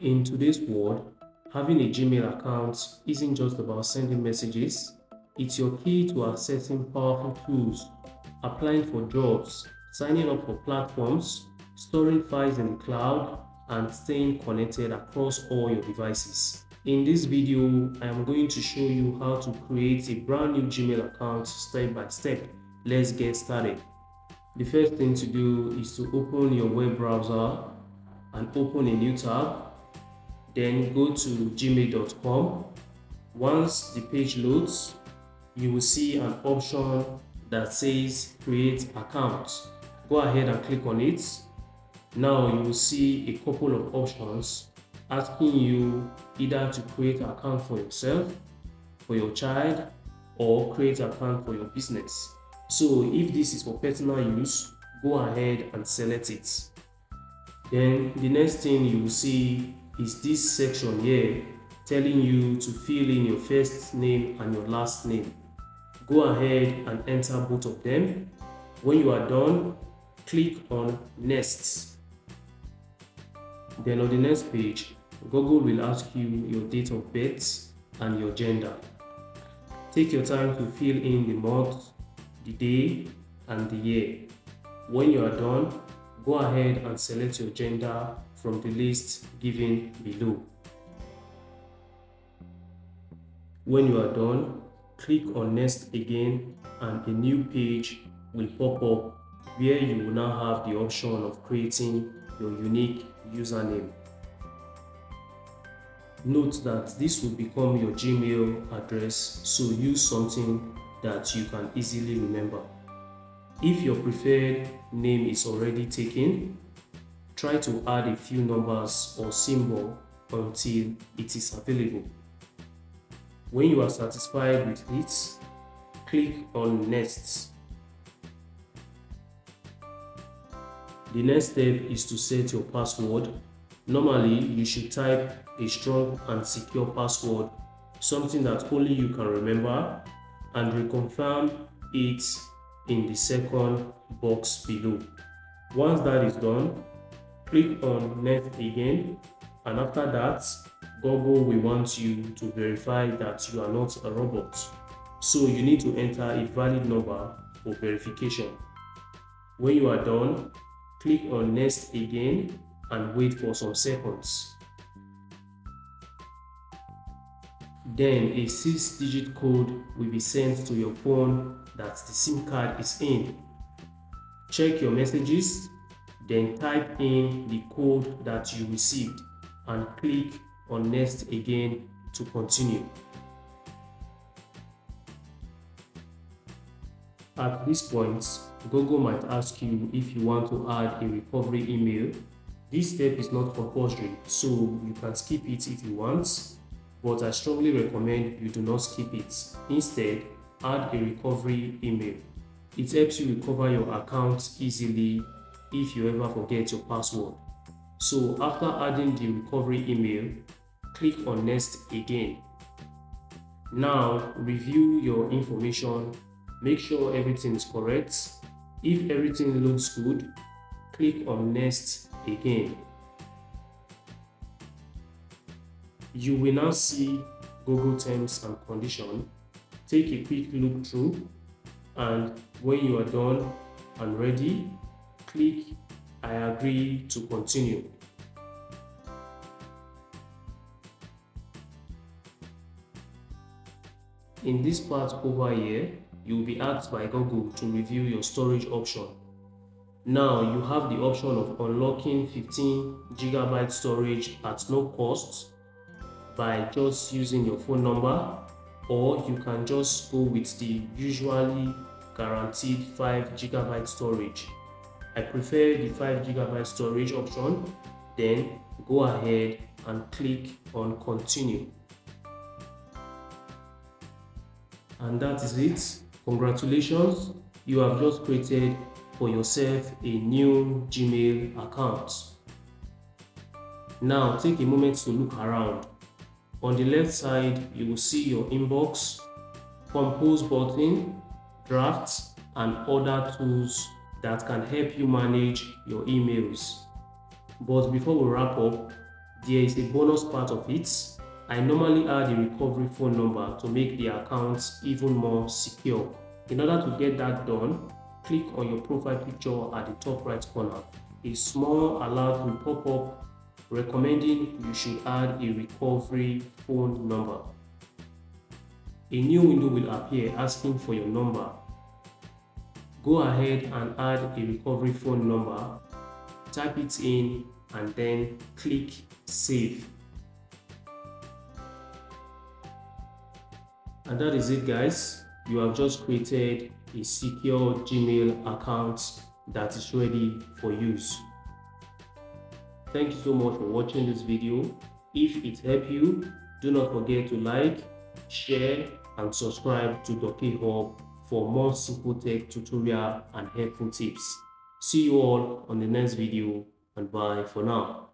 In today's world, having a Gmail account isn't just about sending messages, it's your key to accessing powerful tools, applying for jobs, signing up for platforms, storing files in the cloud, and staying connected across all your devices. In this video, I am going to show you how to create a brand new Gmail account step by step. Let's get started. The first thing to do is to open your web browser and open a new tab. Then go to gmail.com. Once the page loads, you will see an option that says create account. Go ahead and click on it. Now you will see a couple of options asking you either to create an account for yourself, for your child, or create an account for your business. So if this is for personal use, go ahead and select it. Then the next thing you will see is this section here telling you to fill in your first name and your last name. Go ahead and enter both of them. When you are done, click on next. Then on the next page, Google will ask you your date of birth and your gender. Take your time to fill in the month, the day, and the year. When you are done, go ahead and select your gender from the list given below. When you are done, click on next again and a new page will pop up where you will now have the option of creating your unique username. Note that this will become your Gmail address, so use something that you can easily remember. If your preferred name is already taken, try to add a few numbers or symbol until it is available. When you are satisfied with it, click on next. The next step is to set your password. Normally, you should type a strong and secure password, something that only you can remember, and reconfirm it in the second box below. Once that is done, click on next again, and after that, Google will want you to verify that you are not a robot. So you need to enter a valid number for verification. When you are done, click on next again and wait for some seconds. Then a 6-digit code will be sent to your phone that the SIM card is in. Check your messages, then type in the code that you received and click on next again to continue. At this point, Google might ask you if you want to add a recovery email. This step is not compulsory, so you can skip it if you want, but I strongly recommend you do not skip it. Instead, add a recovery email. It helps you recover your account easily if you ever forget your password. So after adding the recovery email, click on next again. Now review your information, make sure everything is correct. If everything looks good, click on next again. You will now see Google Terms and Conditions. Take a quick look through, and when you are done and ready, click I agree to continue. In this part over here, you will be asked by Google to review your storage option. Now you have the option of unlocking 15 GB storage at no cost by just using your phone number, or you can just go with the usually guaranteed 5 GB storage. I prefer the 5 GB storage option. Then go ahead and click on continue. And that is it. Congratulations, you have just created for yourself a new Gmail account. Now take a moment to look around. On the left side, you will see your inbox, compose button, drafts, and other tools that can help you manage your emails. But before we wrap up, there is a bonus part of it. I normally add a recovery phone number to make the account even more secure. In order to get that done, click on your profile picture at the top right corner. A small alert will pop up recommending you should add a recovery phone number. A new window will appear asking for your number. Go ahead and add a recovery phone number, type it in, and then click Save. And that is it, guys. You have just created a secure Gmail account that is ready for use. Thank you so much for watching this video. If it helped you, do not forget to like, share, and subscribe to Doki Hub for more simple tech tutorial and helpful tips. See you all on the next video, and bye for now.